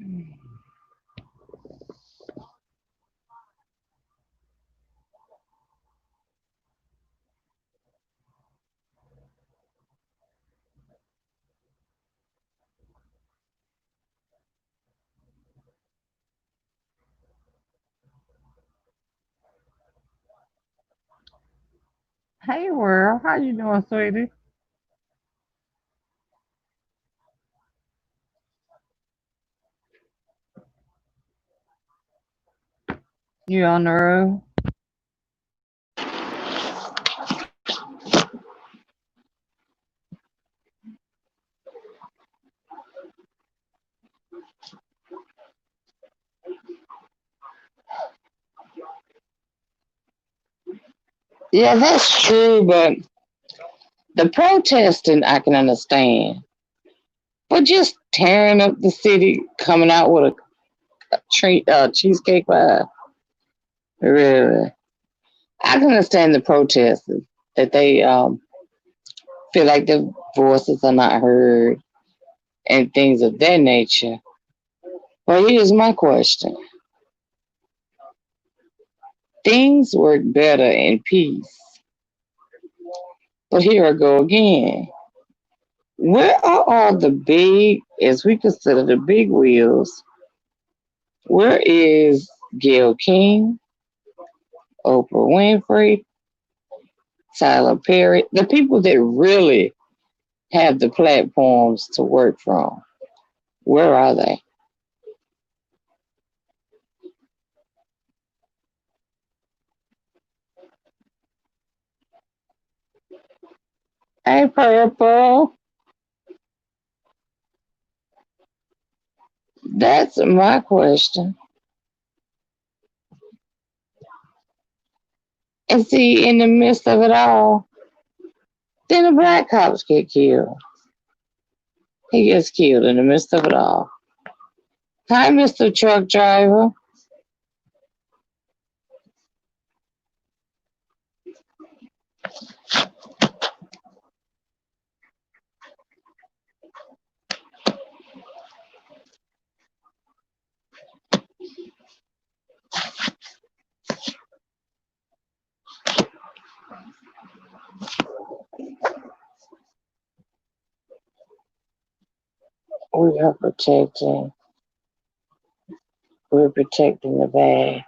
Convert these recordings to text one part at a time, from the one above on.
Hey, world, how you doing, sweetie? You on the road? Yeah, that's true, but the protesting I can understand. But just tearing up the city, coming out with a treat, cheesecake pie, really. I can understand the protesters that they feel like their voices are not heard and things of that nature. But here's my question: things work better in peace, but here I go again. Where are all the big, as we consider the big wheels? Where is Gail King, Oprah Winfrey, Tyler Perry, the people that really have the platforms to work from? Where are they? Hey, Purple, that's my question. And see, in the midst of it all, then the black cops get killed. He gets killed in the midst of it all. Hi, Mr. Truck Driver. We are protecting. We're protecting the bag.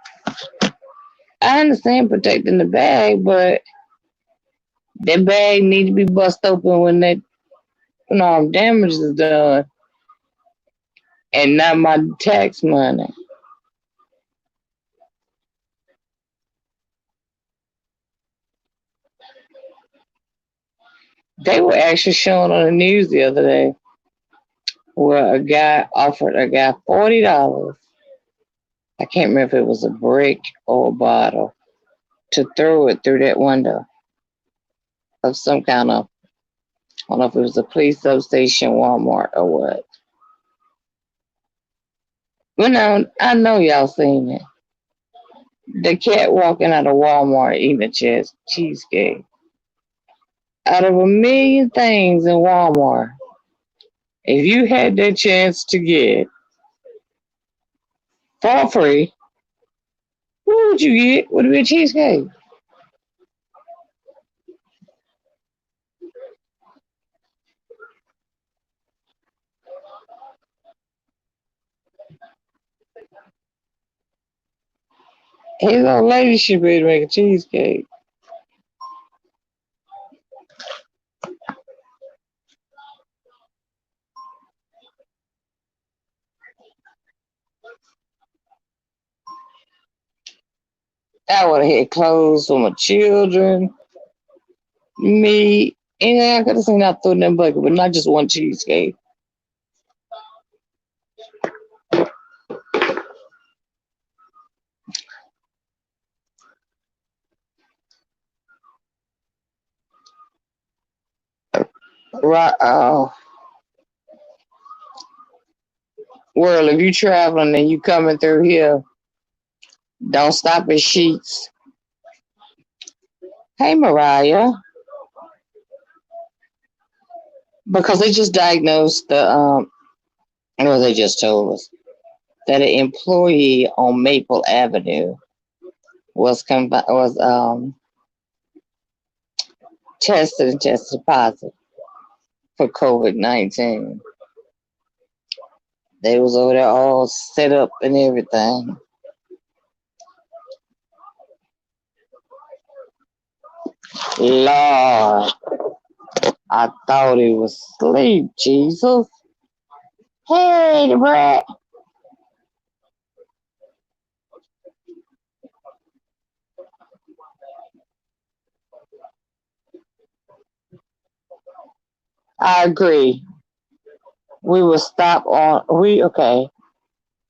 I understand protecting the bag, but that bag need to be bust open when that damage is done, and not my tax money. They were actually showing on the news the other day where a guy offered a guy $40. I can't remember if it was a brick or a bottle to throw it through that window of some kind of, I don't know if it was a police substation, Walmart, or what. But now I know y'all seen it. The cat walking out of Walmart eating a cheesecake. Out of a million things in Walmart, if you had that chance to get for free, what would you get? Would it be a cheesecake? His old lady should be able to make a cheesecake. I would have had clothes for my children, me, anything I could have seen out through in that bucket, but not just one cheesecake. Right, world, if you traveling and you coming through here, don't stop at Sheets. Hey, Mariah, because they just diagnosed the, what they just told us. that an employee on Maple Avenue was tested and tested positive for COVID-19. They was over there all set up and everything. Lord, I thought he was asleep, Jesus. Hey, Brett. I agree. We will stop on, okay.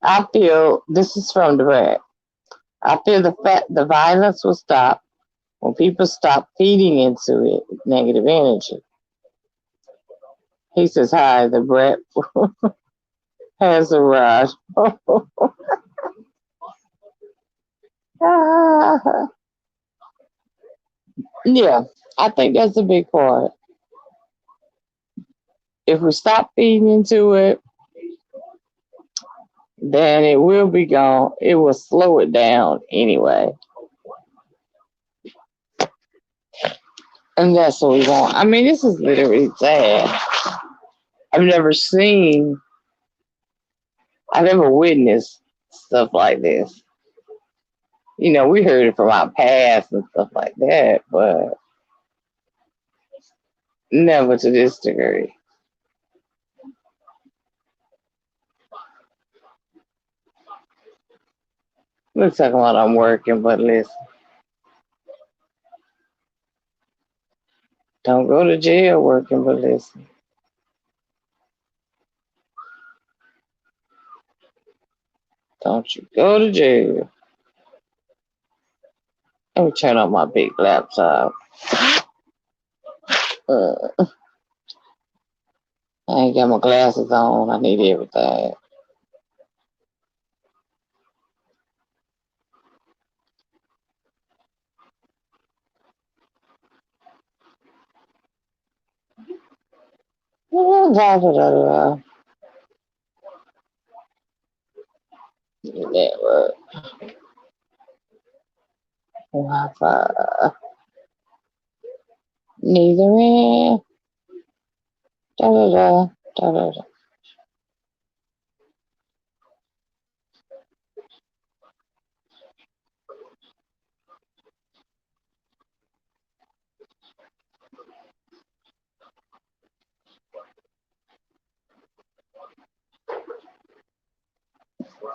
I feel, this is from the Brett. I feel the violence will stop when people stop feeding into it with negative energy. He says, hi, the Brett has arrived. Yeah, I think that's a big part. If we stop feeding into it, then it will be gone. It will slow it down anyway. And that's what we want. I mean, this is literally sad. I've never seen, I've never witnessed stuff like this. You know, we heard it from our past and stuff like that, but never to this degree. Looks like while I'm working, but listen, don't go to jail working, but listen, don't you go to jail. Let me turn on my big laptop. Uh, I ain't got my glasses on. I need everything. Network, Wi-Fi, neither in. Da da da da da da.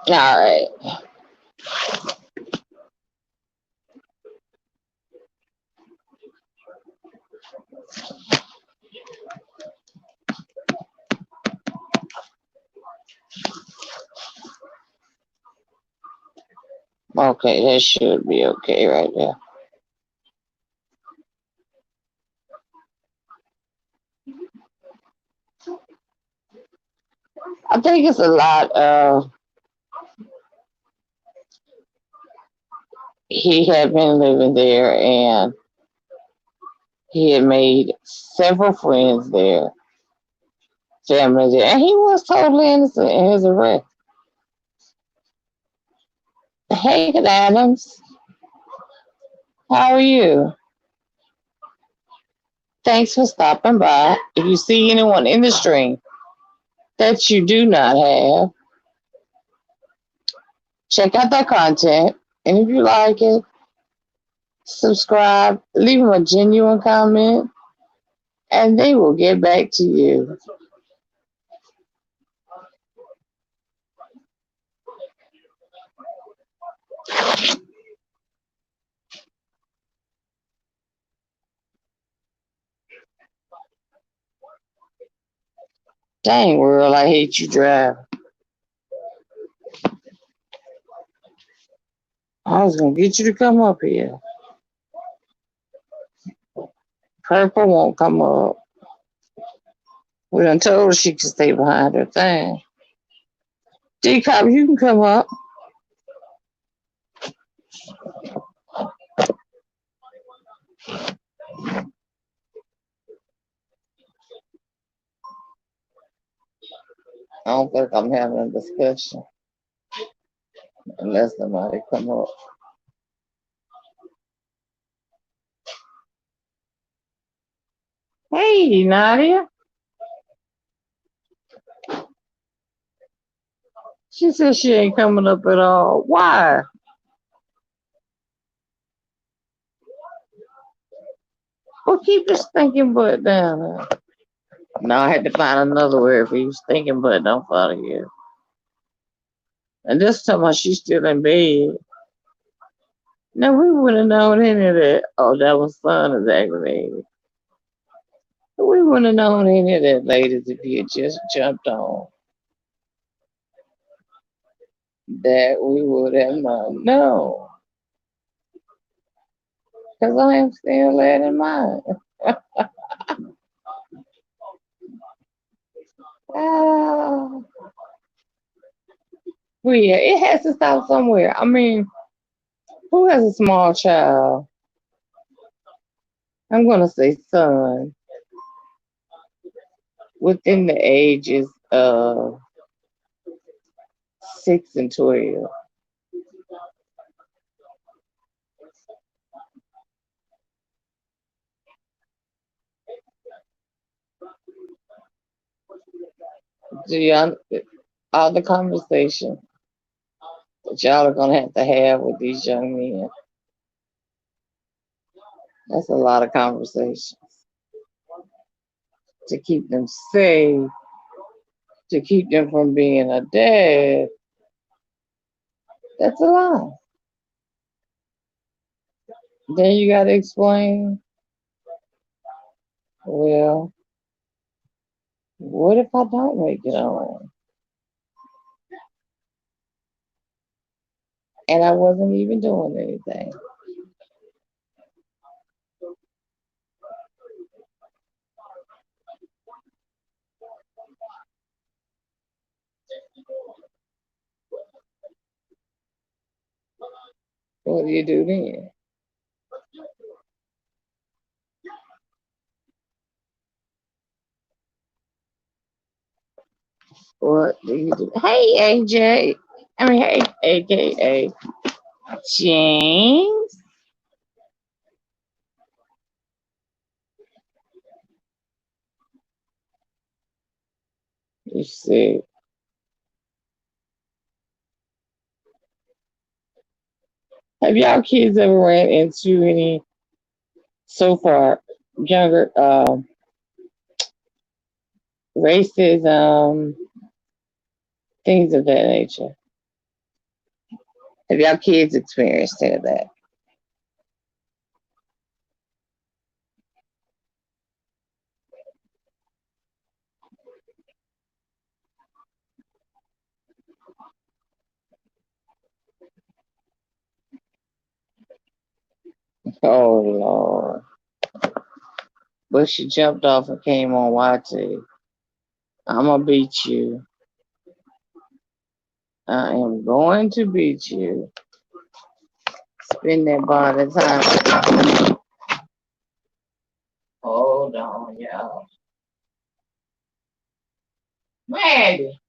All right. Okay, that should be okay right there. I think it's a lot of he had been living there and he had made several friends there, family there, and he was totally innocent in his arrest. Hey, Adams, how are you? Thanks for stopping by. If you see anyone in the stream that you do not have, check out their content. And if you like it, subscribe, leave them a genuine comment, and they will get back to you. Dang, world, I hate you driving. I was gonna get you to come up here. Purple won't come up. We done told her she can stay behind her thing. D-Cop, you can come up. I don't think I'm having a discussion. unless somebody come up. Hey, Nadia. She said she ain't coming up at all. Why? Well, keep this thinking butt down there. No, I had to find another word for you. Thinking butt don't follow you. And this time she's still in bed. No, we wouldn't have known any of that. Oh, that was son is aggravated. We wouldn't have known any of that, ladies, if you had just jumped on. That we would have known. No, because I am still letting mine. Ah, well, yeah, it has to stop somewhere. I mean, who has a small child? I'm going to say son within the ages of 6 and 12. Do y'all, all the conversation that y'all are going to have with these young men, that's a lot of conversation to keep them safe, to keep them from being a dad. That's a lot. Then you got to explain, well, what if I don't make it on? And I wasn't even doing anything. What do you do then? What do you do? Hey, AJ. I mean, hey, AKA James. You see, have y'all kids ever ran into any so far younger racism, things of that nature? Have y'all kids experienced any of that? Oh Lord. But she jumped off and came on YT. I'ma beat you. I am going to beat you. Spin that body time. Hold on, y'all. Mandy,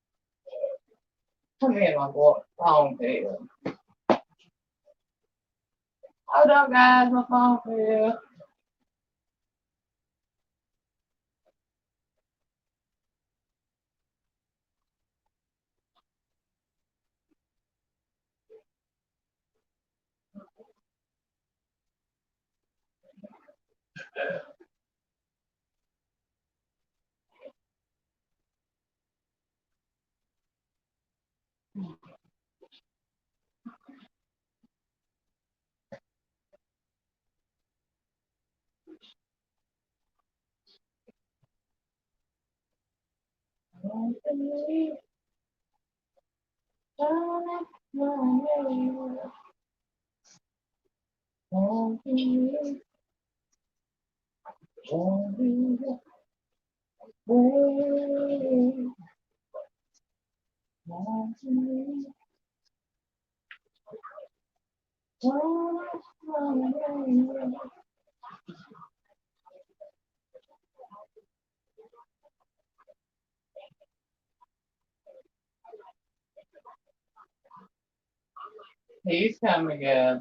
come here, my boy. Phone bill. Hold on, guys. My phone bill. He's coming, guys.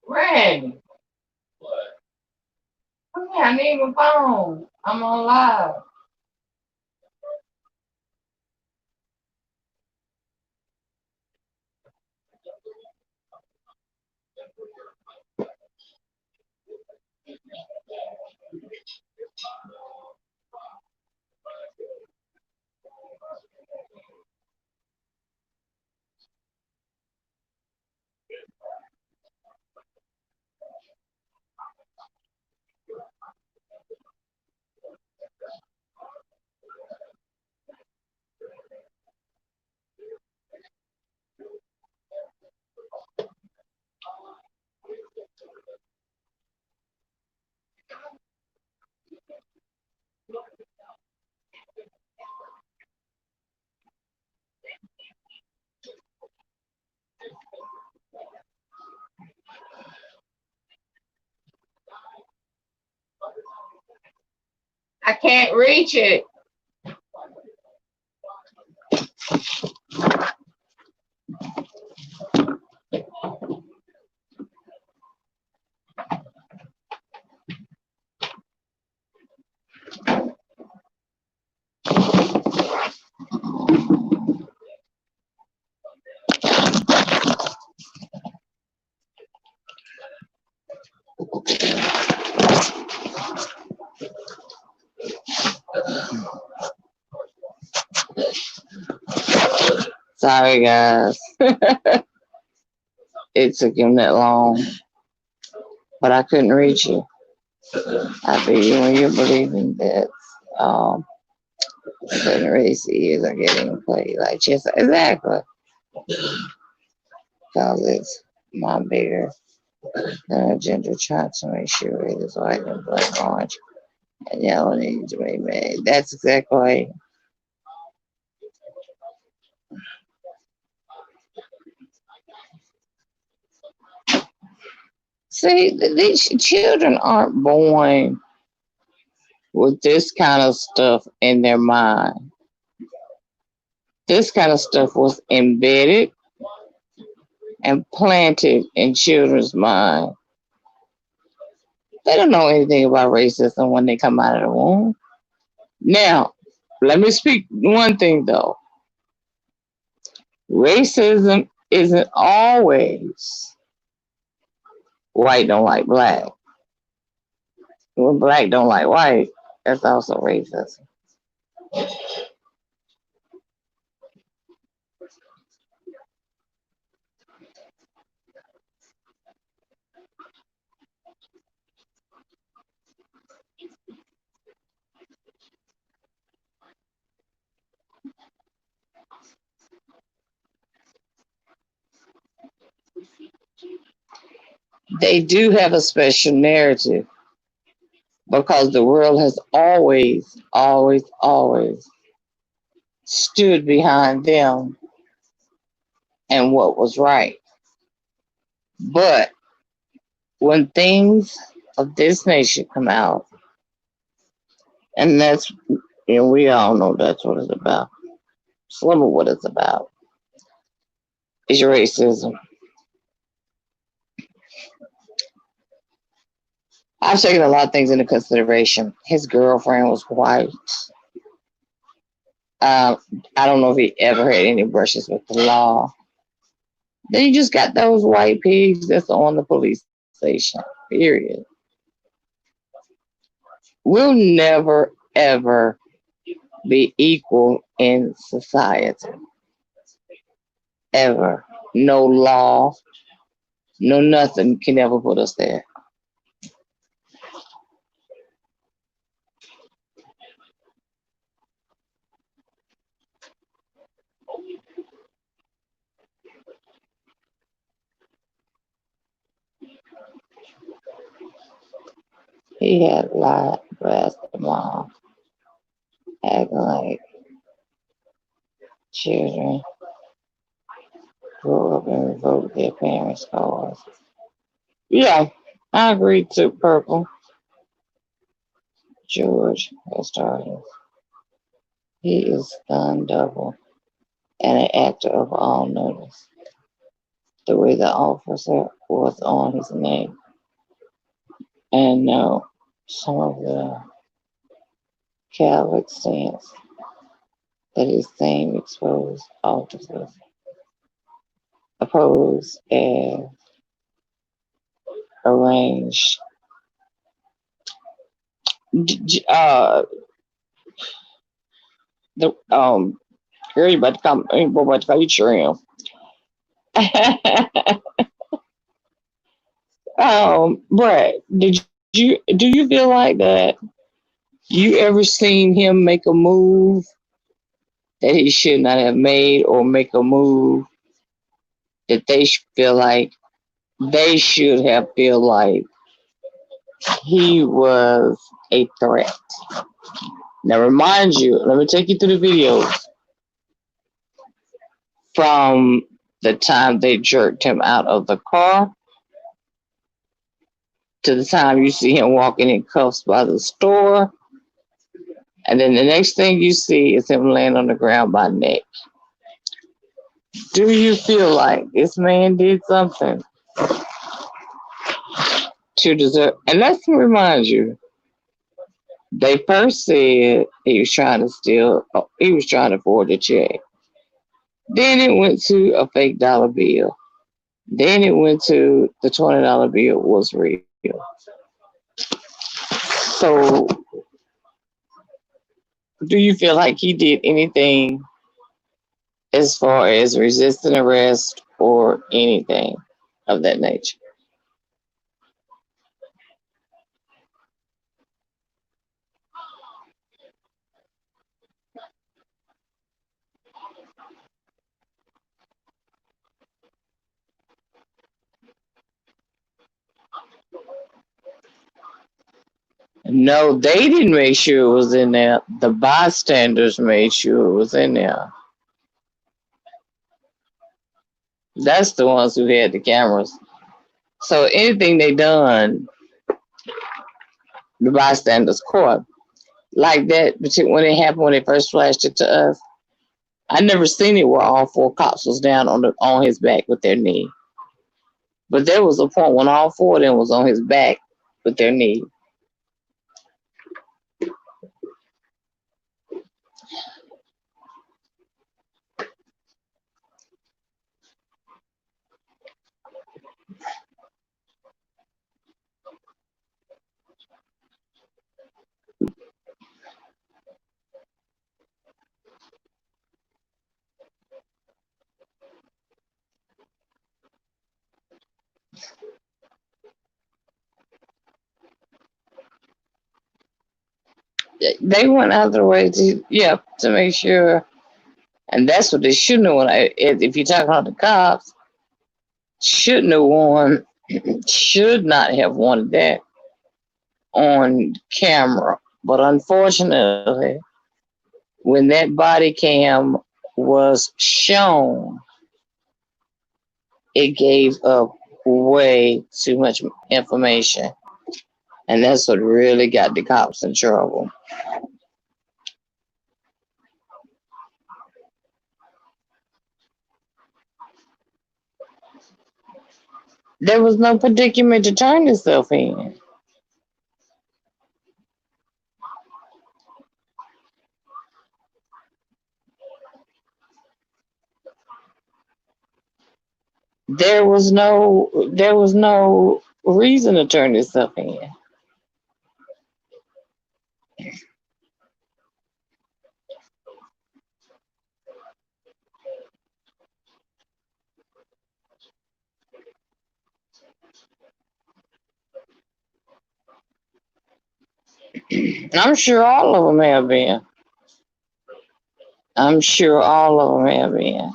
Randy, come here. I need my phone. I'm on live. I can't reach it. Sorry, guys. It took him that long, but I couldn't reach you. I figure when you're believing that certain races are getting played like chess, exactly, because it's my bigger agenda trying to make sure it is white and black, orange, and yellow needs to be made. That's exactly. See, these children aren't born with this kind of stuff in their mind. This kind of stuff was embedded and planted in children's mind. They don't know anything about racism when they come out of the womb. Now, let me speak one thing though. Racism isn't always white don't like black. When black don't like white, that's also racism. They do have a special narrative because the world has always stood behind them and what was right. But when things of this nation come out, and that's, we all know that's what it's about. Some of what it's about is racism. I've taken a lot of things into consideration. His girlfriend was white. Uh, I don't know if he ever had any brushes with the law. Then you just got those white pigs that's on the police station. Period. We'll never ever be equal in society. Ever. No law, no nothing can ever put us there. He had lied, blasted mom, acting like children grew up and revoked their parents' cars. Yeah, I agree to Purple. George has started. He is stunned double and an actor of all notice. The way the officer was on his neck and some of the Catholic stance that his same exposed officers opposed and arranged. The girl, you about to come, boy, about to call you trim. Brad, do you feel like that you ever seen him make a move that he should not have made, or make a move that they feel like they should have feel like he was a threat? Now, remind you, let me take you through the videos from the time they jerked him out of the car to the time you see him walking in cuffs by the store. And then the next thing you see is him laying on the ground by neck. Do you feel like this man did something to deserve? And let me remind you, they first said he was trying to steal, he was trying to forge a check. Then it went to a fake dollar bill. Then it went to the $20 bill was real. So, do you feel like he did anything as far as resisting arrest or anything of that nature? No, they didn't make sure it was in there. The bystanders made sure it was in there. That's the ones who had the cameras. So anything they done, the bystanders caught. Like that, when it happened, when they first flashed it to us, I never seen it where all four cops was down on his back with their knee. But there was a point when all four of them was on his back with their knee. They went out of their way to make sure, and that's what they shouldn't have won. If you're talking about the cops, shouldn't have won, should not have wanted that on camera. But unfortunately, when that body cam was shown, it gave up way too much information. And that's what really got the cops in trouble. There was no predicament to turn yourself in. There was no reason to turn yourself in. I'm sure all of them have been. I'm sure all of them have been.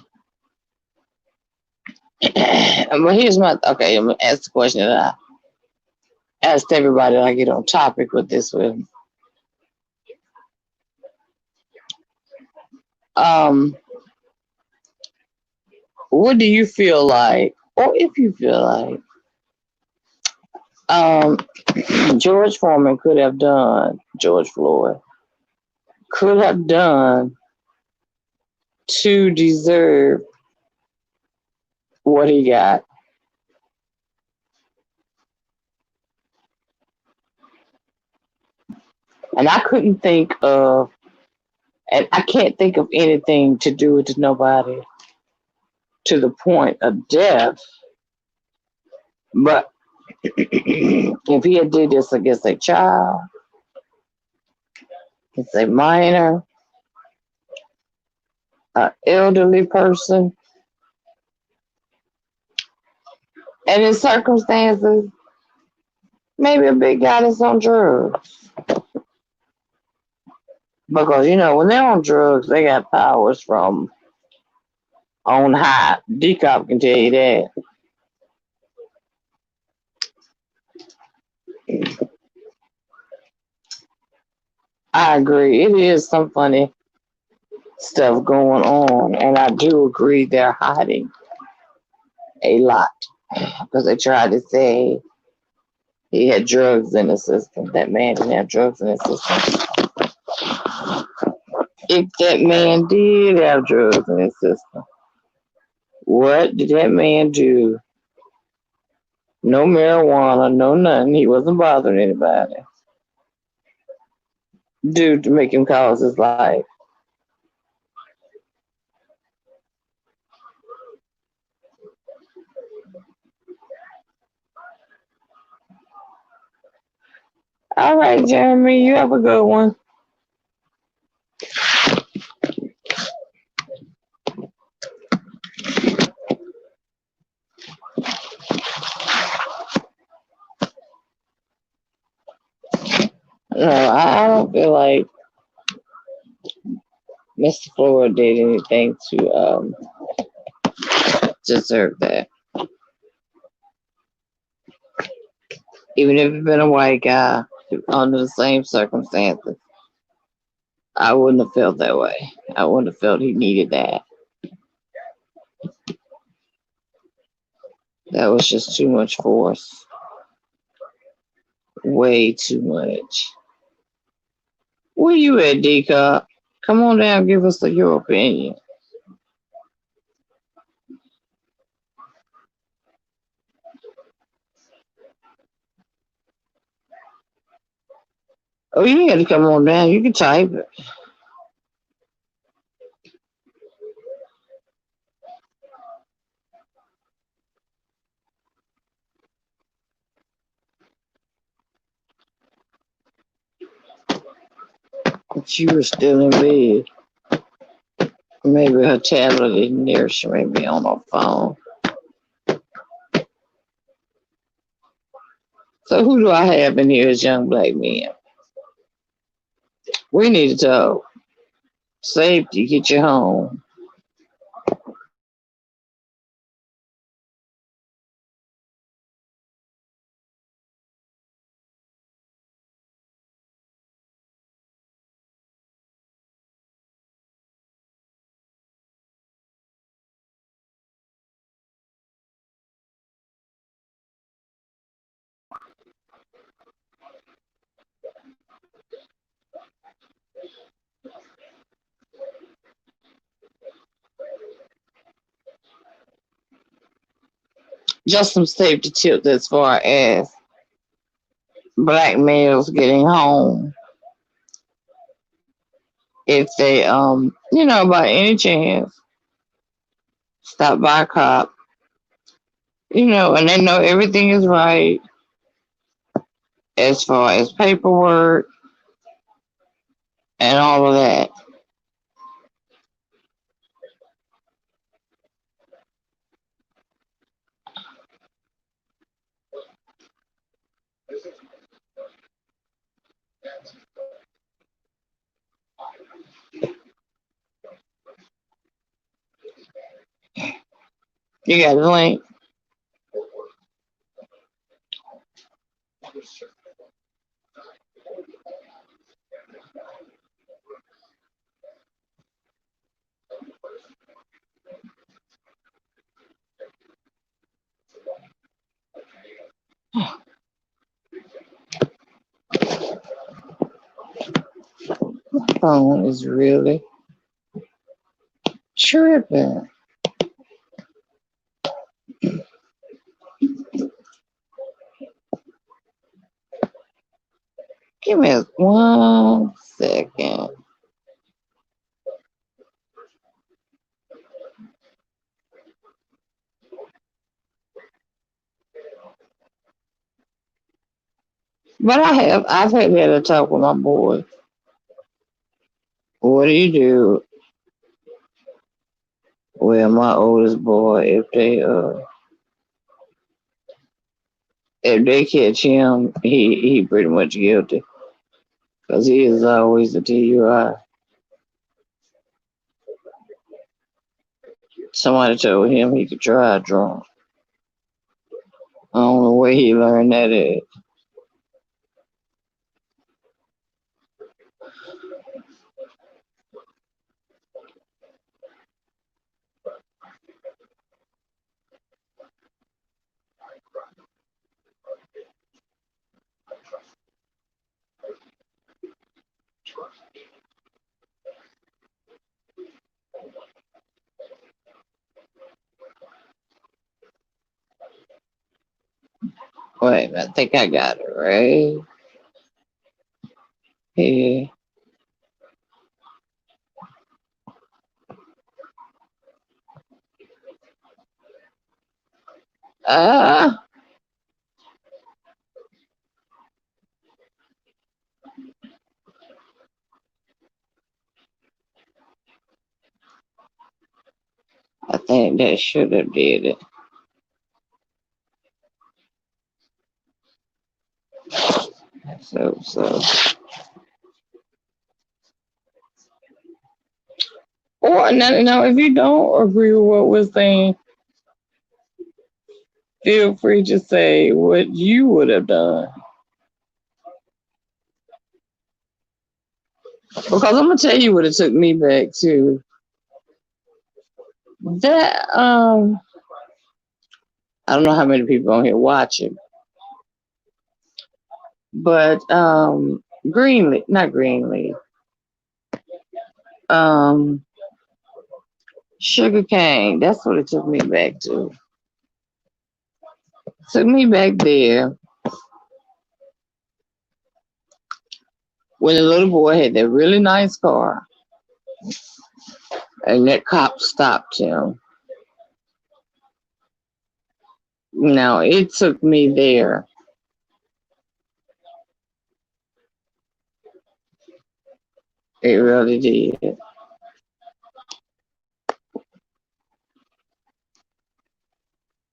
But here's my okay. I'm gonna ask the question that asked everybody I get on topic with this one. Um, what do you feel like, or if you feel like, um, George Foreman could have done, George Floyd could have done to deserve what he got? And I couldn't think of, and I can't think of anything to do it to nobody to the point of death. But if he had did this against a child, it's a minor, an elderly person, and in circumstances, maybe a big guy that's on drugs. Because when they're on drugs, they got powers from on high. D-Cop can tell you that. I agree. It is some funny stuff going on, and I do agree they're hiding a lot because they tried to say he had drugs in the system. That man didn't have drugs in his system. If that man did have drugs in his system, what did that man do? No marijuana, no nothing. He wasn't bothering anybody. Do to make him cause his life. All right, Jeremy, you have a good one. No, I don't feel like Mr. Floyd did anything to deserve that. Even if it been a white guy under the same circumstances, I wouldn't have felt that way. I wouldn't have felt he needed that. That was just too much force. Way too much. Where you at, D-Cop? Come on down, give us your opinion. Oh, you got to come on down. You can type it. But you were still in bed. Maybe her tablet isn't there. She may be on her phone. So who do I have in here as young black men? We need to talk. Safety, get you home. Just some safety tips as far as black males getting home. If they by any chance stop by a cop, and they know everything is right as far as paperwork and all of that. You got the link. Phone is really tripping. Give me 1 second. But I've had a talk with my boy. What do you do with my oldest boy if they catch him, he pretty much guilty because he is always a DUI. Somebody told him he could drive drunk. I don't know where he learned that at. Wait, I think I got it right here. Ah, I think that should have did it. So. Or now, if you don't agree with what we're saying, feel free to say what you would have done. Because I'm gonna tell you what it took me back to. That I don't know how many people on here watching, but Greenleaf, not Greenleaf, um Sugar Cane. That's what it took me back to. Took me back there when the little boy had that really nice car, and that cop stopped him. Now it took me there. It really did.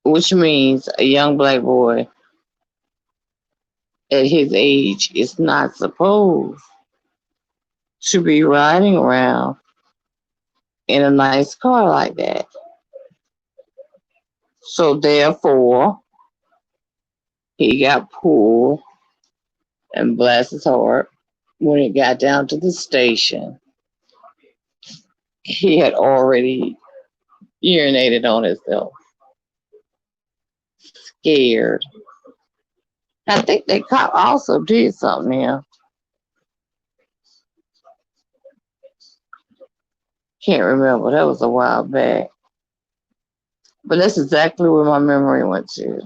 Which means a young black boy at his age is not supposed to be riding around in a nice car like that. So therefore, he got pulled and bless his heart. When it got down to the station, he had already urinated on himself, scared. I think that cop also did something here. Can't remember. That was a while back. But that's exactly where my memory went to.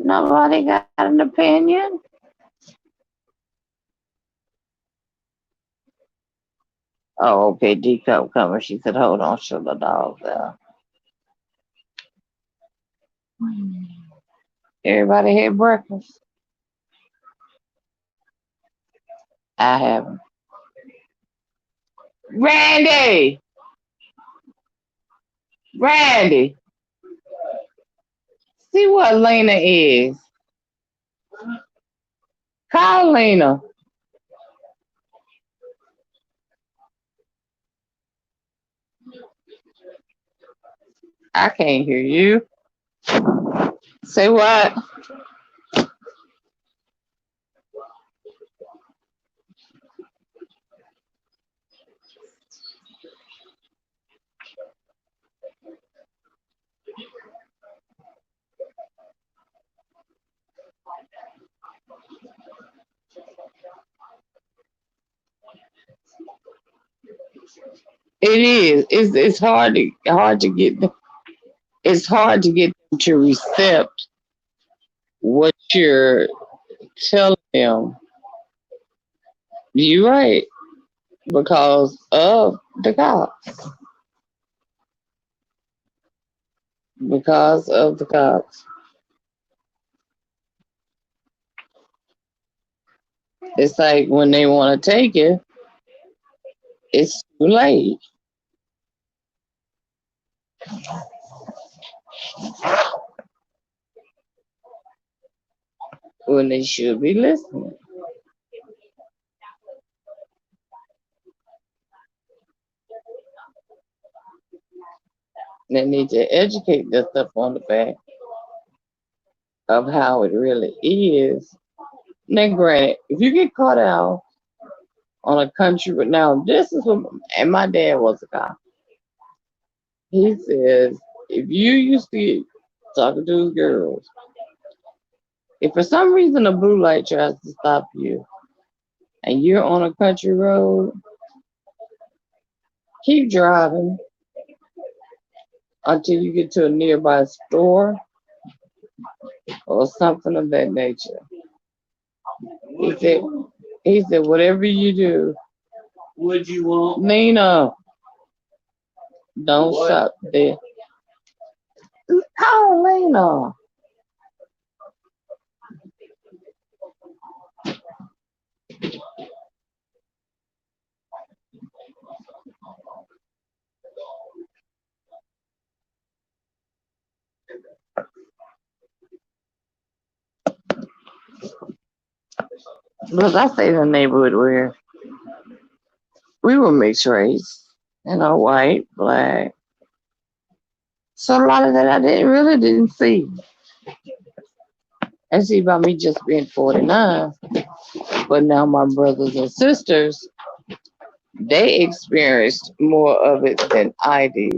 Nobody got an opinion? Oh, okay. D cup coming. She said, hold on, show the dog there. Everybody had breakfast. I haven't. Randy! Randy! See what Lena is. Call Lena. I can't hear you. Say what? It is. It's hard to get. It's hard to get them to accept what you're telling them. You're right because of the cops. Because of the cops. It's like when they want to take it, it's too late when they should be listening. They need to educate themselves on the fact of how it really is. Now, granted, if you get caught out on a country, but now this is what, and my dad was a cop. He says, if you used to get talking to girls, if for some reason a blue light tries to stop you and you're on a country road, keep driving until you get to a nearby store or something of that nature. He said, he said, whatever you do, would you want Nina? Don't what? Stop there. Oh, Lena. Because I stayed in a neighborhood where we were mixed race, white, black. So a lot of that I didn't see. And see about me just being 49. But now my brothers and sisters, they experienced more of it than I did.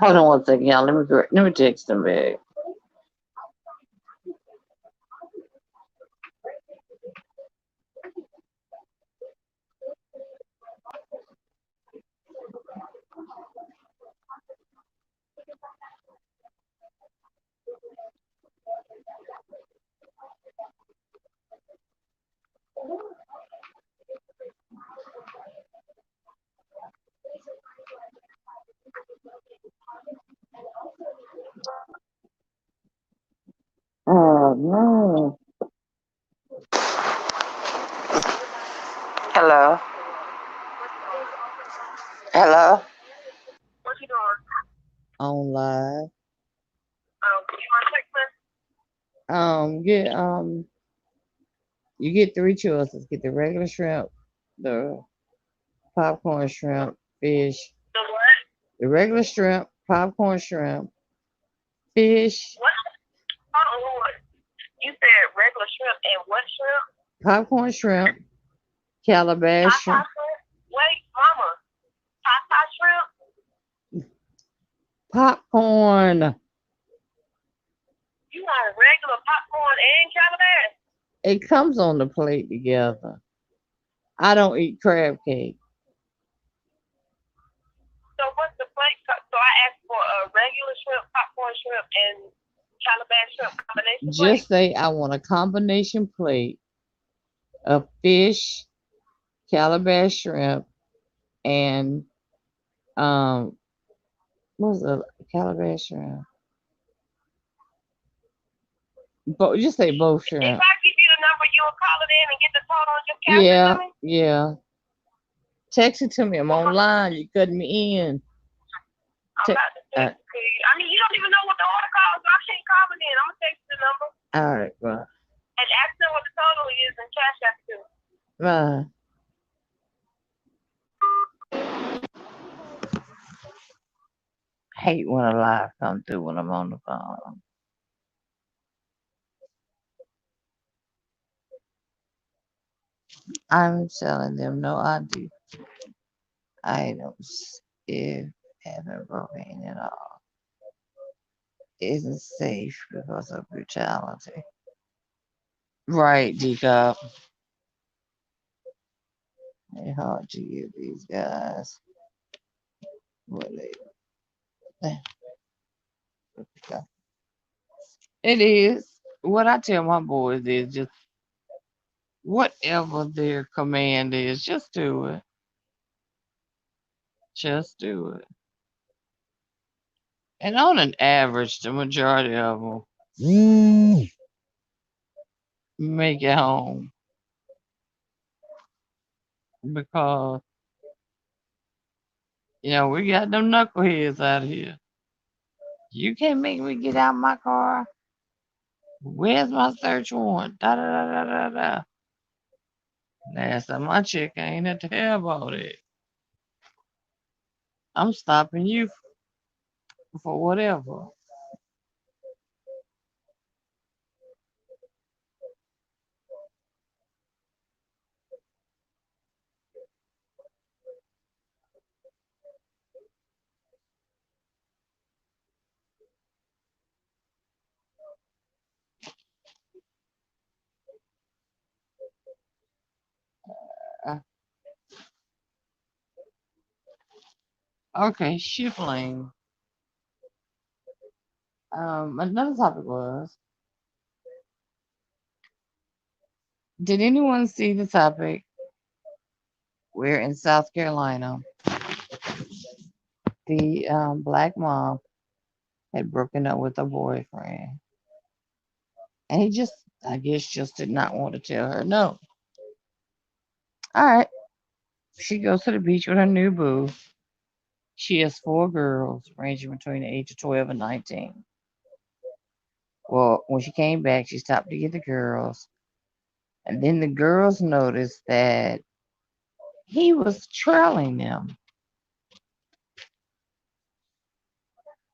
Hold on one second, y'all. Let me text them back. Oh no. Hello. Hello. What you doing? On live. You want to text me? Get you get three choices. Get the regular shrimp, the popcorn shrimp, fish. The what? The regular shrimp, popcorn shrimp, fish. What? Hold on. You said regular shrimp and what shrimp? Popcorn shrimp, calabash shrimp. Wait, mama. Shrimp? Popcorn. You want regular popcorn and calabash? It comes on the plate together. I don't eat crab cake. So what's the plate? So I asked for a regular shrimp, popcorn shrimp, and calabash shrimp combination plate. Just say I want a combination plate of fish, calabash shrimp, and um, what was the Calabash shrimp? But just say both If shrimp. I give you the number, you'll call it in and get the total and just cash it to Yeah, me? yeah. Text it to me. I'm Well, online. You cutting me in. I'm Te- about to uh, text it to you. I mean, you don't even know what the order costs, so I can't call it in. I'm going to text you the number all right, well, and ask them what the total is and cash that to. uh, hate when a live come through when I'm on the phone. I'm selling them no ID items if haven't broken at all. Isn't safe because of brutality. Right, Deacon. It's hard to give these guys what they. It is. What I tell my boys is just whatever their command is, just do it. Just do it. And on an average, the majority of them make it home because, we got them knuckleheads out here. You can't make me get out my car. Where's my search warrant? Da da da da da da. Last time I checked, I ain't had to hear about it. I'm stopping you for whatever. Uh, okay, shift lane. Another topic was, did anyone see the topic where in South Carolina the black mom had broken up with her boyfriend, and he just, I guess, just did not want to tell her no. All right, she goes to the beach with her new boo. She has four girls ranging between the age of 12 and 19. Well, when she came back, she stopped to get the girls, and then the girls noticed that he was trailing them.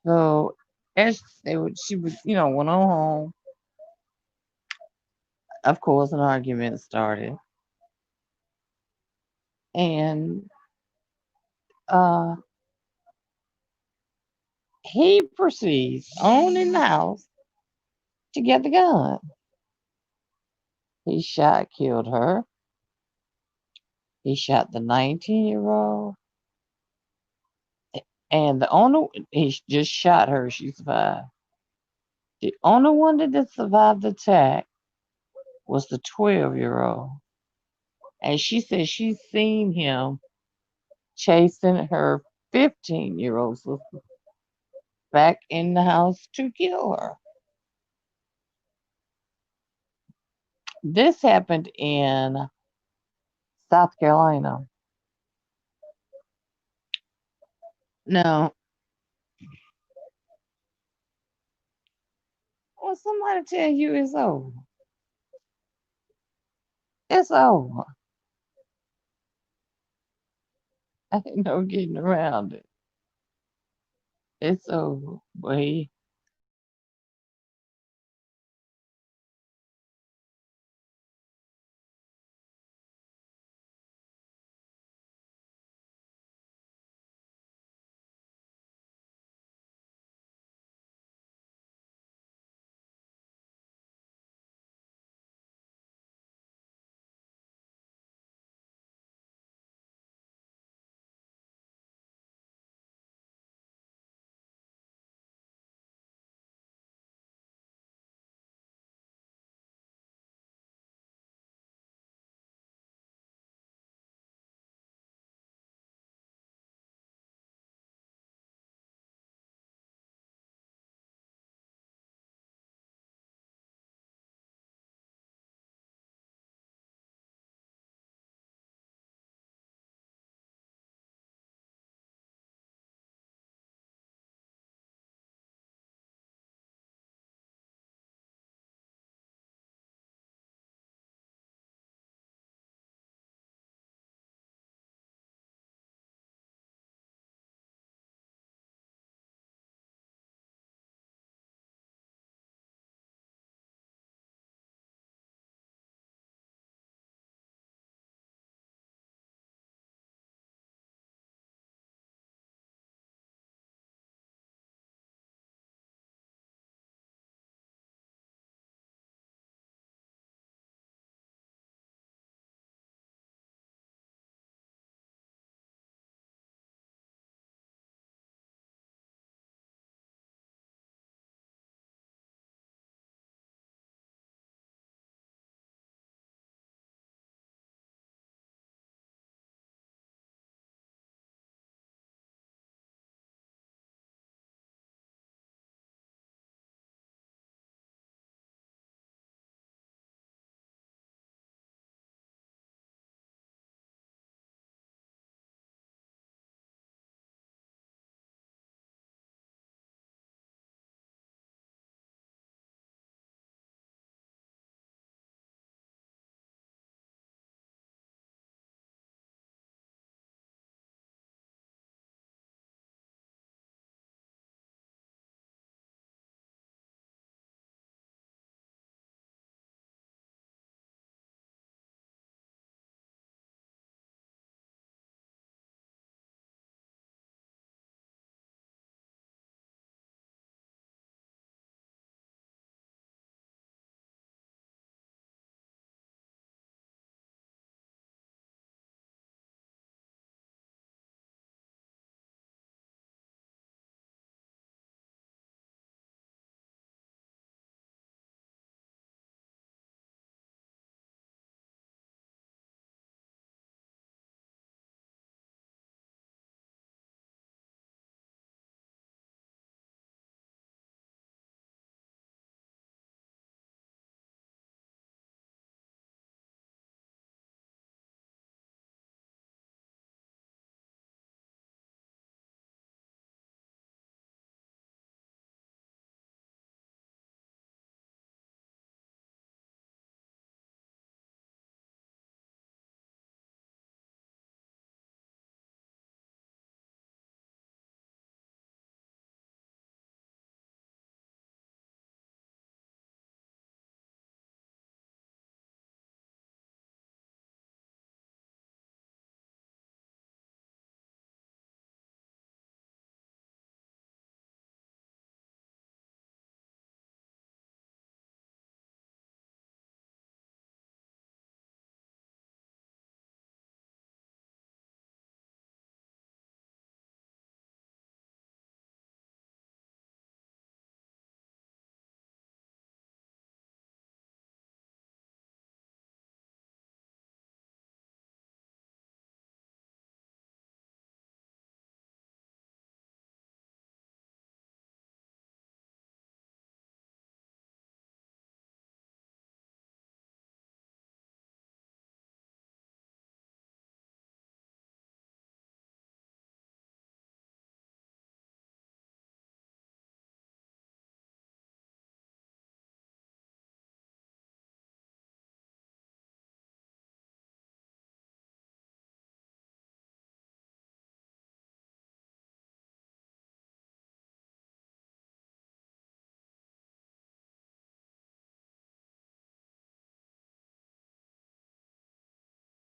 So as she would, went on home. Of course, an argument started, and uh, he proceeds on in the house to get the gun. He shot, killed her. He shot the 19-year-old, and the only he just shot her. She survived. The only one that did survive the attack was the 12-year-old, and she said she's seen him chasing her 15-year-old sister back in the house to kill her. This happened in South Carolina. Now, when somebody tell you it's over. Ain't no getting around it. It's over. But